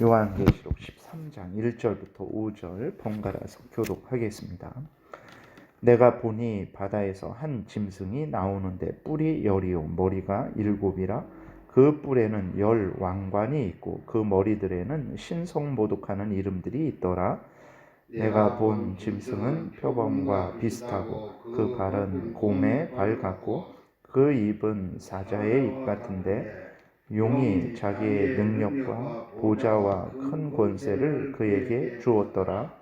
요한계시록 13장 1절부터 5절 번갈아서 교독하겠습니다. 내가 보니 바다에서 한 짐승이 나오는데 뿔이 열이요 머리가 일곱이라 그 뿔에는 10 왕관이 있고 그 머리들에는 신성모독하는 이름들이 있더라. 내가 본 짐승은 표범과 비슷하고 그 발은 곰의 발 같고 그 입은 사자의 입 같은데 용이 자기의 능력과 보좌와 큰 권세를 그에게 주었더라.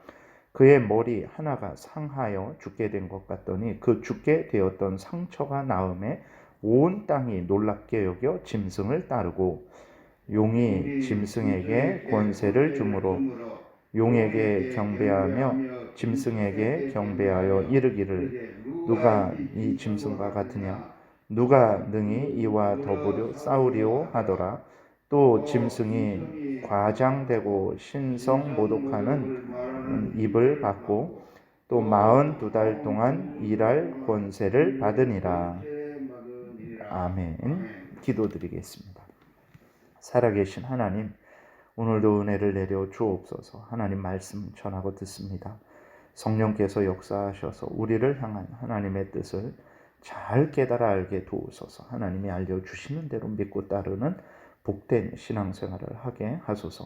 그의 머리 하나가 상하여 죽게 된 것 같더니 그 죽게 되었던 상처가 나음에 온 땅이 놀랍게 여겨 짐승을 따르고 용이 짐승에게 권세를 주므로 용에게 경배하며 짐승에게 경배하여 이르기를 누가 이 짐승과 같으냐 누가 능히 이와 더불어 싸우리오 하더라. 또 짐승이 과장되고 신성 모독하는 입을 받고 또 42달 동안 일할 권세를 받으니라. 아멘. 기도드리겠습니다. 살아계신 하나님, 오늘도 은혜를 내려 주옵소서. 하나님 말씀 전하고 듣습니다. 성령께서 역사하셔서 우리를 향한 하나님의 뜻을 잘 깨달아 알게 도우소서. 하나님이 알려주시는 대로 믿고 따르는 복된 신앙생활을 하게 하소서.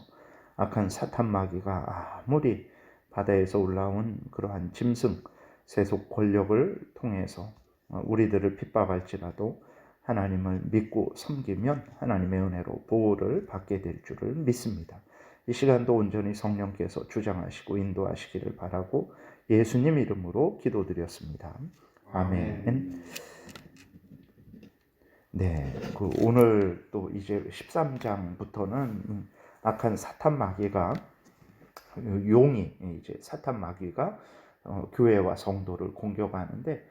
악한 사탄 마귀가 아무리 바다에서 올라온 그러한 짐승, 세속 권력을 통해서 우리들을 핍박할지라도 하나님을 믿고 섬기면 하나님의 은혜로 보호를 받게 될 줄을 믿습니다. 이 시간도 온전히 성령께서 주장하시고 인도하시기를 바라고 예수님 이름으로 기도드렸습니다. 아멘. 네, 오늘 또 이제 13장부터는 악한 사탄 마귀가 용이 이제 사탄 마귀가 교회와 성도를 공격하는데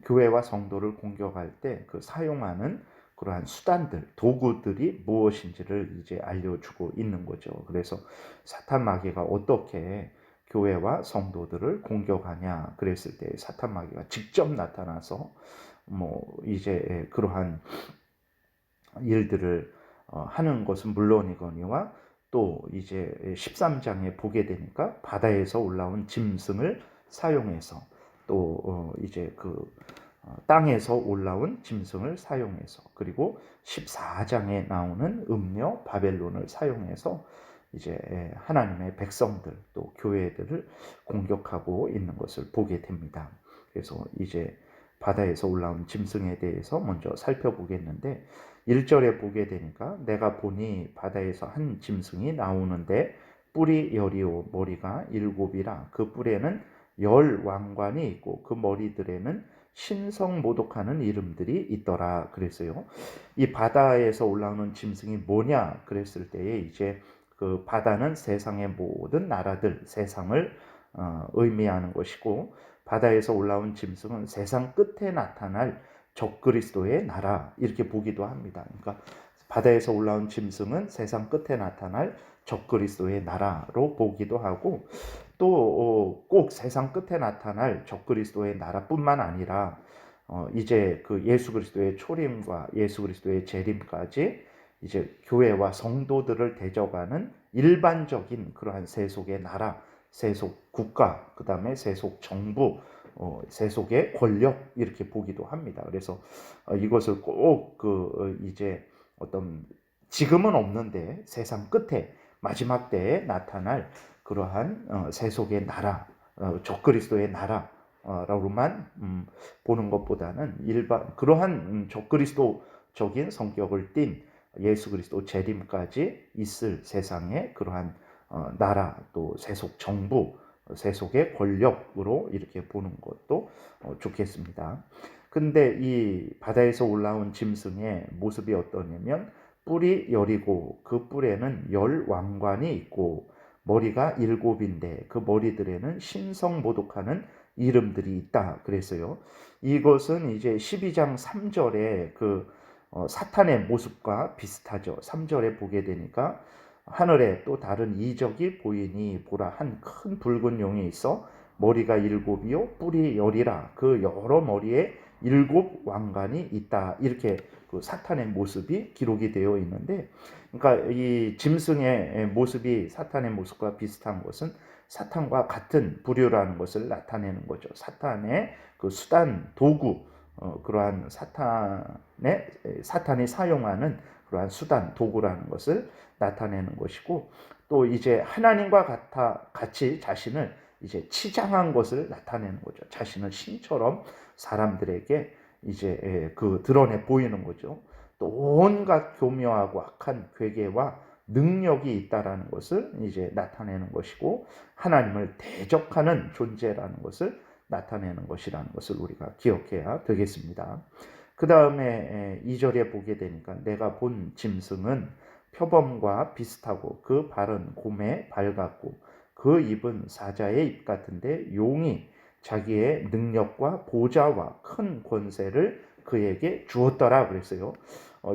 교회와 성도를 공격할 때 그 사용하는 그러한 수단들, 도구들이 무엇인지를 이제 알려주고 있는 거죠. 그래서 사탄 마귀가 어떻게 교회와 성도들을 공격하냐 그랬을 때 사탄 마귀가 직접 나타나서 이제 그러한 일들을 하는 것은 물론이거니와 또 이제 13장에 보게 되니까 바다에서 올라온 짐승을 사용해서 또 이제 땅에서 올라온 짐승을 사용해서 그리고 14장에 나오는 음녀 바벨론을 사용해서 이제 하나님의 백성들 또 교회들을 공격하고 있는 것을 보게 됩니다. 그래서 이제 바다에서 올라온 짐승에 대해서 먼저 살펴보겠는데 1절에 보게 되니까 내가 보니 바다에서 한 짐승이 나오는데 뿔이 열이요 머리가 일곱이라 그 뿔에는 10 왕관이 있고 그 머리들에는 신성모독하는 이름들이 있더라 그랬어요. 이 바다에서 올라오는 짐승이 뭐냐 그랬을 때에 이제 그 바다는 세상의 모든 나라들 세상을 의미하는 것이고 바다에서 올라온 짐승은 세상 끝에 나타날 적그리스도의 나라 이렇게 보기도 합니다. 그러니까 바다에서 올라온 짐승은 세상 끝에 나타날 적그리스도의 나라로 보기도 하고 또 꼭 세상 끝에 나타날 적그리스도의 나라뿐만 아니라 이제 그 예수 그리스도의 초림과 예수 그리스도의 재림까지 이제 교회와 성도들을 대적하는 일반적인 그러한 세속의 나라, 세속 국가, 그 다음에 세속 정부, 세속의 권력 이렇게 보기도 합니다. 그래서 이것을 꼭 이제 어떤 지금은 없는데 세상 끝에 마지막 때에 나타날 그러한 세속의 나라, 적그리스도의 나라로만 보는 것보다는 일반 그러한 적그리스도적인 성격을 띤 예수 그리스도 재림까지 있을 세상의 그러한 나라 또 세속 정부 세속의 권력으로 이렇게 보는 것도 좋겠습니다. 근데 이 바다에서 올라온 짐승의 모습이 어떠냐면 뿔이 열이고 그 뿔에는 10 왕관이 있고 머리가 7인데 그 머리들에는 신성모독하는 이름들이 있다 그랬어요. 이것은 이제 12장 3절에 사탄의 모습과 비슷하죠. 3절에 보게 되니까 하늘에 또 다른 이적이 보이니 보라 한 큰 붉은 용이 있어 머리가 7이요 뿔이 10이라 그 여러 머리에 일곱 왕관이 있다. 이렇게 그 사탄의 모습이 기록이 되어 있는데, 그러니까 이 짐승의 모습이 사탄의 모습과 비슷한 것은 사탄과 같은 부류라는 것을 나타내는 거죠. 사탄의 그 수단, 도구, 그러한 사탄이 사용하는 그러한 수단, 도구라는 것을 나타내는 것이고, 또 이제 하나님과 같이 자신을 이제 치장한 것을 나타내는 거죠. 자신을 신처럼 사람들에게 이제 그 드러내 보이는 거죠. 또 온갖 교묘하고 악한 괴계와 능력이 있다라는 것을 이제 나타내는 것이고, 하나님을 대적하는 존재라는 것을 나타내는 것이라는 것을 우리가 기억해야 되겠습니다. 그 다음에 2절에 보게 되니까 내가 본 짐승은 표범과 비슷하고 그 발은 곰의 발 같고 그 입은 사자의 입 같은데 용이 자기의 능력과 보좌와 큰 권세를 그에게 주었더라 그랬어요.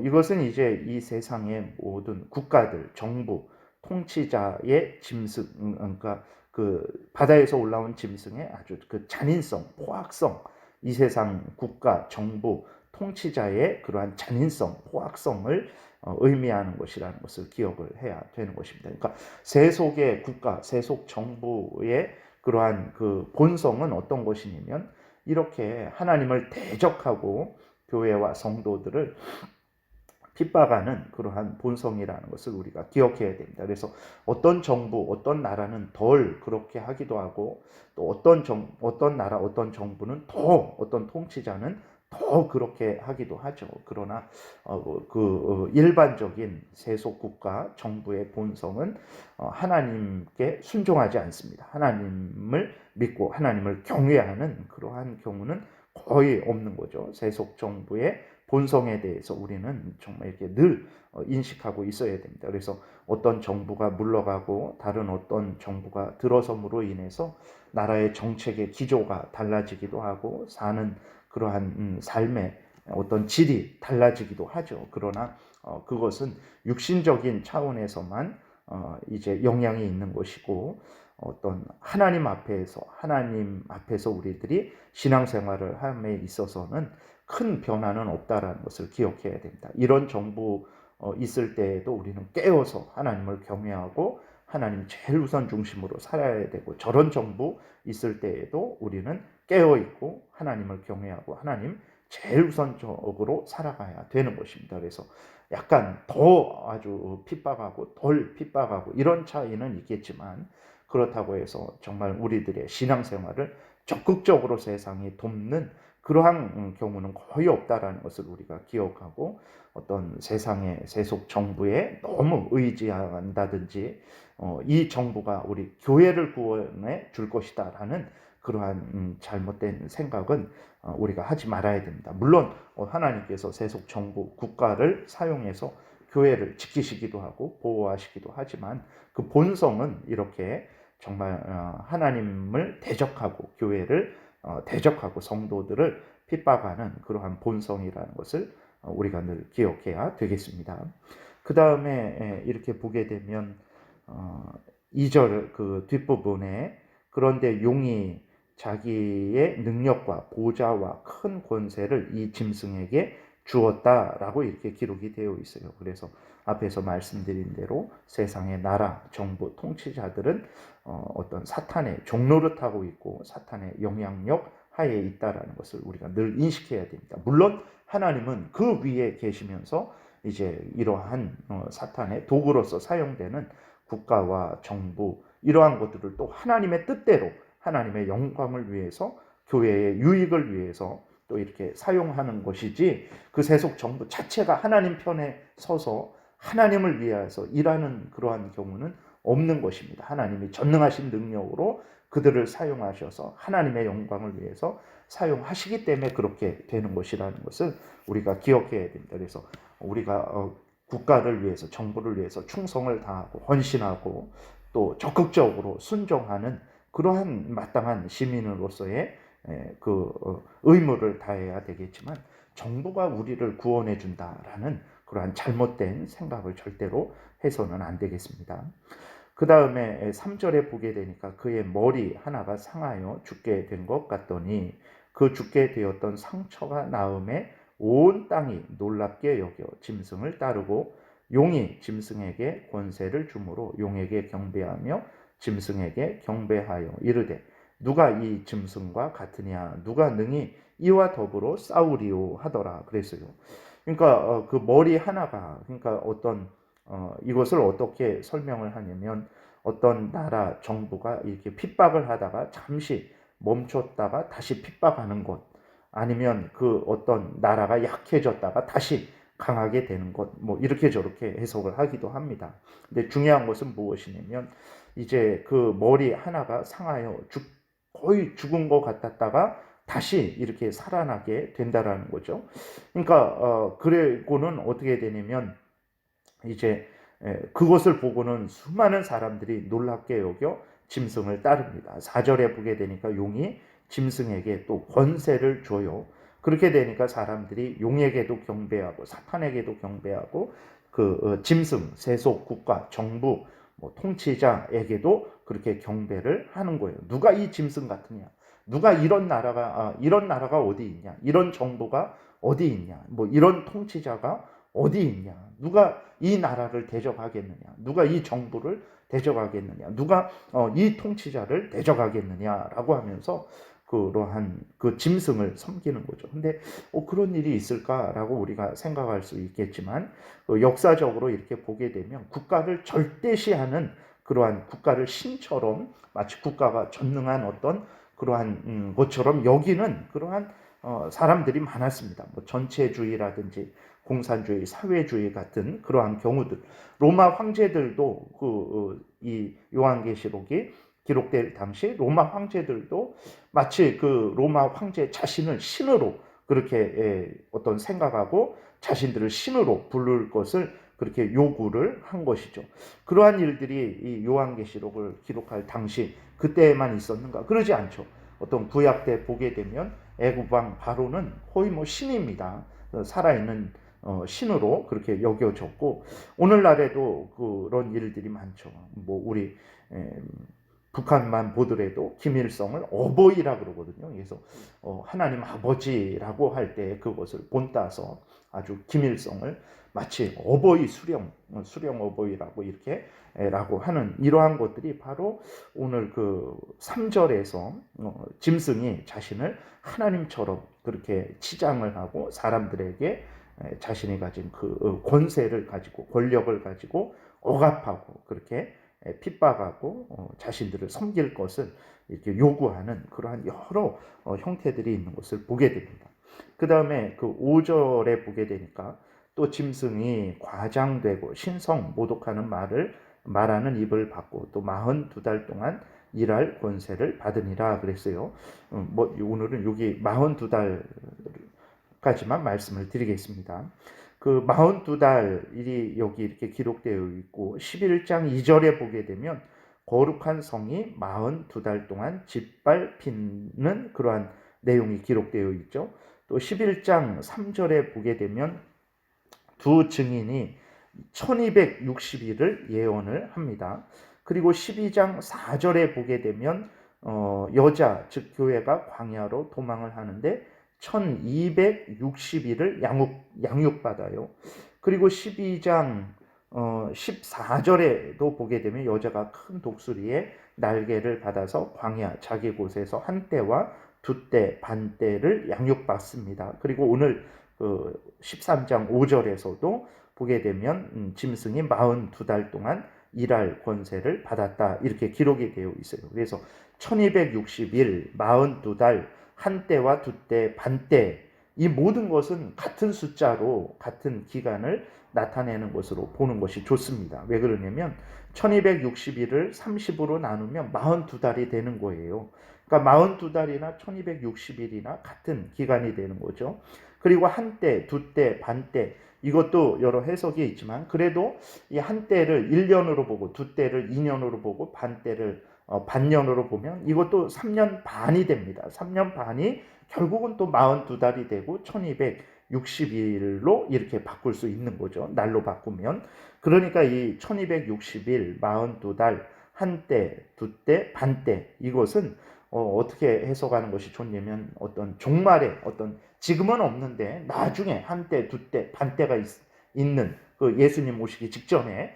이것은 이제 이 세상의 모든 국가들, 정부, 통치자의 짐승, 그러니까 그 바다에서 올라온 짐승의 아주 그 잔인성, 포악성, 이 세상 국가, 정부, 통치자의 그러한 잔인성, 포악성을 의미하는 것이라는 것을 기억을 해야 되는 것입니다. 그러니까 세속의 국가, 세속 정부의 그러한 그 본성은 어떤 것이냐면 이렇게 하나님을 대적하고 교회와 성도들을 핍박하는 그러한 본성이라는 것을 우리가 기억해야 됩니다. 그래서 어떤 정부, 어떤 나라는 덜 그렇게 하기도 하고, 또 어떤 나라, 어떤 정부는 더, 어떤 통치자는 더 그렇게 하기도 하죠. 그러나 일반적인 세속 국가 정부의 본성은 하나님께 순종하지 않습니다. 하나님을 믿고 하나님을 경외하는 그러한 경우는 거의 없는 거죠. 세속 정부의 본성에 대해서 우리는 정말 이렇게 늘 인식하고 있어야 됩니다. 그래서 어떤 정부가 물러가고 다른 어떤 정부가 들어섬으로 인해서 나라의 정책의 기조가 달라지기도 하고 사는 그러한 삶의 어떤 질이 달라지기도 하죠. 그러나 그것은 육신적인 차원에서만 이제 영향이 있는 것이고, 어떤 하나님 앞에서 우리들이 신앙생활을 함에 있어서는 큰 변화는 없다라는 것을 기억해야 됩니다. 이런 정부 있을 때에도 우리는 깨어서 하나님을 경외하고 하나님 제일 우선 중심으로 살아야 되고, 저런 정부 있을 때에도 우리는 깨어 있고 하나님을 경외하고 하나님 제일 우선적으로 살아가야 되는 것입니다. 그래서 약간 더 아주 핍박하고 덜 핍박하고 이런 차이는 있겠지만, 그렇다고 해서 정말 우리들의 신앙생활을 적극적으로 세상이 돕는 그러한 경우는 거의 없다라는 것을 우리가 기억하고, 어떤 세상의 세속 정부에 너무 의지한다든지 이 정부가 우리 교회를 구원해 줄 것이다라는 그러한 잘못된 생각은 우리가 하지 말아야 됩니다. 물론 하나님께서 세속 정부 국가를 사용해서 교회를 지키시기도 하고 보호하시기도 하지만, 그 본성은 이렇게 정말 하나님을 대적하고 교회를 대적하고 성도들을 핍박하는 그러한 본성이라는 것을 우리가 늘 기억해야 되겠습니다. 그 다음에 이렇게 보게 되면 2절 그 뒷부분에 그런데 용이 자기의 능력과 보좌와 큰 권세를 이 짐승에게 주었다라고 이렇게 기록이 되어 있어요. 그래서 앞에서 말씀드린 대로 세상의 나라, 정부, 통치자들은 어떤 사탄의 종노릇하고 있고 사탄의 영향력 하에 있다라는 것을 우리가 늘 인식해야 됩니다. 물론 하나님은 그 위에 계시면서 이제 이러한 사탄의 도구로서 사용되는 국가와 정부, 이러한 것들을 또 하나님의 뜻대로 하나님의 영광을 위해서, 교회의 유익을 위해서 또 이렇게 사용하는 것이지, 그 세속 정부 자체가 하나님 편에 서서 하나님을 위해서 일하는 그러한 경우는 없는 것입니다. 하나님이 전능하신 능력으로 그들을 사용하셔서 하나님의 영광을 위해서 사용하시기 때문에 그렇게 되는 것이라는 것을 우리가 기억해야 됩니다. 그래서 우리가 국가를 위해서, 정부를 위해서 충성을 다하고 헌신하고 또 적극적으로 순종하는 그러한 마땅한 시민으로서의 의무를 다해야 되겠지만, 정부가 우리를 구원해 준다라는 그러한 잘못된 생각을 절대로 해서는 안 되겠습니다. 그 다음에 3절에 보게 되니까 그의 머리 하나가 상하여 죽게 된 것 같더니 그 죽게 되었던 상처가 나음에 온 땅이 놀랍게 여겨 짐승을 따르고 용이 짐승에게 권세를 주므로 용에게 경배하며 짐승에게 경배하여 이르되 누가 이 짐승과 같으냐 누가 능히 이와 더불어 싸우리오 하더라 그랬어요. 그러니까 그 머리 하나가 그러니까 어떤 이것을 어떻게 설명을 하냐면 어떤 나라 정부가 이렇게 핍박을 하다가 잠시 멈췄다가 다시 핍박하는 것 아니면 그 어떤 나라가 약해졌다가 다시 강하게 되는 것 뭐 이렇게 저렇게 해석을 하기도 합니다. 근데 중요한 것은 무엇이냐면 이제 그 머리 하나가 상하여 거의 죽은 것 같았다가 다시 이렇게 살아나게 된다라는 거죠. 그러니까 그리고는 어떻게 되냐면 이제 그것을 보고는 수많은 사람들이 놀랍게 여겨 짐승을 따릅니다. 4절에 보게 되니까 용이 짐승에게 또 권세를 줘요. 그렇게 되니까 사람들이 용에게도 경배하고 사탄에게도 경배하고 그 짐승, 세속, 국가, 정부, 뭐 통치자에게도 그렇게 경배를 하는 거예요. 누가 이 짐승 같으냐? 누가 이런 나라가 어디 있냐? 이런 정부가 어디 있냐? 뭐 이런 통치자가 어디 있냐? 누가 이 나라를 대적하겠느냐? 누가 이 정부를 대적하겠느냐? 누가 이 통치자를 대적하겠느냐라고 하면서 그러한 그 짐승을 섬기는 거죠. 근데 그런 일이 있을까라고 우리가 생각할 수 있겠지만 역사적으로 이렇게 보게 되면 국가를 절대시하는 그러한 국가를 신처럼 마치 국가가 전능한 어떤 그러한 것처럼 여기는 그러한 사람들이 많았습니다. 뭐 전체주의라든지 공산주의, 사회주의 같은 그러한 경우들. 로마 황제들도 이 요한계시록이 기록될 당시 로마 황제들도 마치 그 로마 황제 자신을 신으로 그렇게 어떤 생각하고 자신들을 신으로 부를 것을 그렇게 요구를 한 것이죠. 그러한 일들이 이 요한계시록을 기록할 당시 그때에만 있었는가? 그러지 않죠. 어떤 구약 때 보게 되면 애굽 왕 바로는 거의 뭐 신입니다. 살아있는 신으로 그렇게 여겨졌고 오늘날에도 그런 일들이 많죠. 뭐 우리 북한만 보더라도 김일성을 어버이라 그러거든요. 그래서 하나님 아버지라고 할 때 그것을 본따서 아주 김일성을 마치 어버이 수령 어버이라고 이렇게 라고 하는 이러한 것들이 바로 오늘 그 3절에서 짐승이 자신을 하나님처럼 그렇게 치장을 하고 사람들에게 자신이 가진 그 권세를 가지고 권력을 가지고 억압하고 그렇게 핍박하고 자신들을 섬길 것을 이렇게 요구하는 그러한 여러 형태들이 있는 것을 보게 됩니다. 그 다음에 그 5절에 보게 되니까 또 짐승이 과장되고 신성 모독하는 말하는 입을 받고 또 42달 동안 일할 권세를 받으니라 그랬어요. 뭐 오늘은 여기 42달까지만 말씀을 드리겠습니다. 그 42달이 여기 이렇게 기록되어 있고 11장 2절에 보게 되면 거룩한 성이 42달 동안 짓밟히는 그러한 내용이 기록되어 있죠. 또 11장 3절에 보게 되면 두 증인이 1260일을 예언을 합니다. 그리고 12장 4절에 보게 되면 여자 즉 교회가 광야로 도망을 하는데 1260일을 양육받아요. 그리고 12장 14절에도 보게 되면 여자가 큰 독수리의 날개를 받아서 광야 자기 곳에서 한 때와 두 때, 반 때를 양육받습니다. 그리고 오늘 13장 5절에서도 보게 되면 짐승이 42달 동안 일할 권세를 받았다 이렇게 기록이 되어 있어요. 그래서 1260일, 42달, 한 때와 두 때, 반 때 이 모든 것은 같은 숫자로 같은 기간을 나타내는 것으로 보는 것이 좋습니다. 왜 그러냐면 1260일을 30으로 나누면 42달이 되는 거예요. 그러니까 42달이나 1260일이나 같은 기간이 되는 거죠. 그리고 한 때, 두 때, 반 때 이것도 여러 해석이 있지만 그래도 이 한 때를 1년으로 보고 두 때를 2년으로 보고 반 때를 반년으로 보면 이것도 3년 반이 됩니다. 3년 반이 결국은 또 42달이 되고 1260일로 이렇게 바꿀 수 있는 거죠. 날로 바꾸면. 그러니까 이 1260일, 42달, 한 때, 두 때, 반 때 이것은 어떻게 해석하는 것이 좋냐면 어떤 종말에 어떤 지금은 없는데 나중에 한때 두때 반때가 있는 그 예수님 오시기 직전에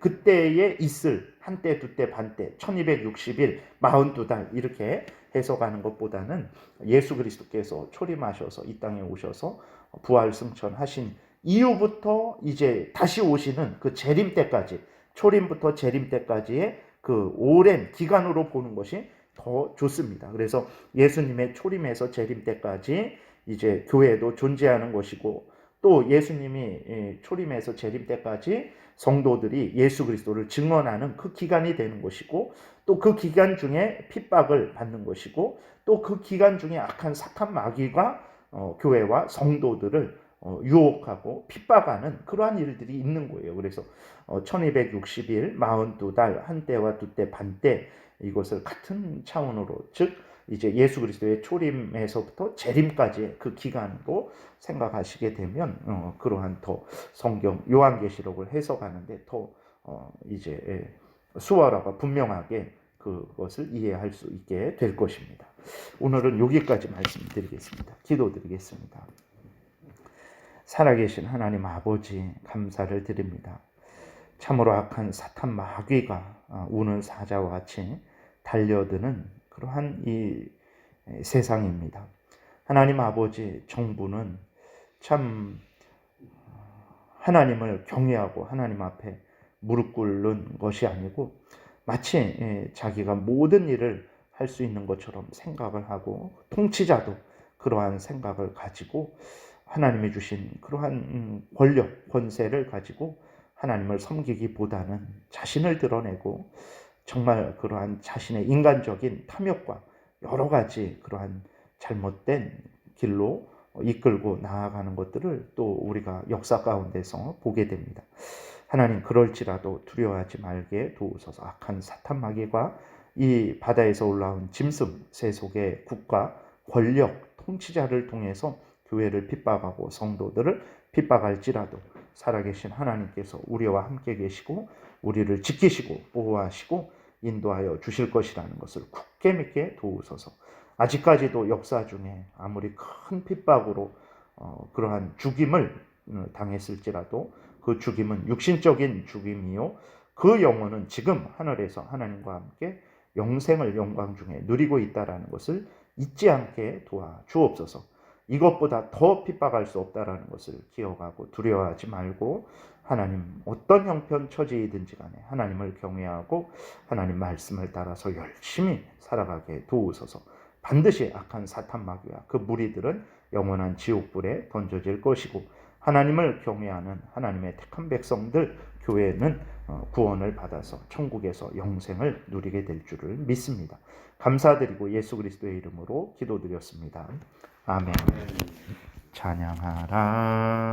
그때에 있을 한때 두때 반때 1260일 42달 이렇게 해석하는 것보다는 예수 그리스도께서 초림하셔서 이 땅에 오셔서 부활 승천하신 이후부터 이제 다시 오시는 그 재림 때까지 초림부터 재림 때까지의 그 오랜 기간으로 보는 것이 더 좋습니다. 그래서 예수님의 초림에서 재림 때까지 이제 교회도 존재하는 것이고 또 예수님이 초림에서 재림 때까지 성도들이 예수 그리스도를 증언하는 그 기간이 되는 것이고 또 그 기간 중에 핍박을 받는 것이고 또 그 기간 중에 악한 사탄 마귀가 교회와 성도들을 유혹하고 핍박하는 그러한 일들이 있는 거예요. 그래서 1260일 42달 한때와 두때 반때 이것을 같은 차원으로 즉 이제 예수 그리스도의 초림에서부터 재림까지의 그 기간으로 생각하시게 되면 그러한 더 성경 요한계시록을 해석하는데 더 이제 수월하고 분명하게 그것을 이해할 수 있게 될 것입니다. 오늘은 여기까지 말씀드리겠습니다. 기도드리겠습니다. 살아계신 하나님 아버지 감사를 드립니다. 참으로 악한 사탄 마귀가 우는 사자와 같이 달려드는 그러한 이 세상입니다. 하나님 아버지 정부는 참 하나님을 경외하고 하나님 앞에 무릎 꿇는 것이 아니고 마치 자기가 모든 일을 할 수 있는 것처럼 생각을 하고 통치자도 그러한 생각을 가지고 하나님이 주신 그러한 권력, 권세를 가지고 하나님을 섬기기보다는 자신을 드러내고 정말 그러한 자신의 인간적인 탐욕과 여러 가지 그러한 잘못된 길로 이끌고 나아가는 것들을 또 우리가 역사 가운데서 보게 됩니다. 하나님 그럴지라도 두려워하지 말게 도우소서. 악한 사탄 마귀가 이 바다에서 올라온 짐승 세속의 국가, 권력, 통치자를 통해서 교회를 핍박하고 성도들을 핍박할지라도 살아계신 하나님께서 우리와 함께 계시고 우리를 지키시고 보호하시고 인도하여 주실 것이라는 것을 굳게 믿게 도우소서. 아직까지도 역사 중에 아무리 큰 핍박으로 그러한 죽임을 당했을지라도 그 죽임은 육신적인 죽임이요 그 영혼은 지금 하늘에서 하나님과 함께 영생을 영광 중에 누리고 있다라는 것을 잊지 않게 도와주옵소서. 이것보다 더 핍박할 수 없다라는 것을 기억하고 두려워하지 말고 하나님 어떤 형편 처지이든지 간에 하나님을 경외하고 하나님 말씀을 따라서 열심히 살아가게 도우소서. 반드시 악한 사탄 마귀와 그 무리들은 영원한 지옥불에 던져질 것이고 하나님을 경외하는 하나님의 택한 백성들 교회는 구원을 받아서 천국에서 영생을 누리게 될 줄을 믿습니다. 감사드리고 예수 그리스도의 이름으로 기도드렸습니다. 아멘. 찬양하라.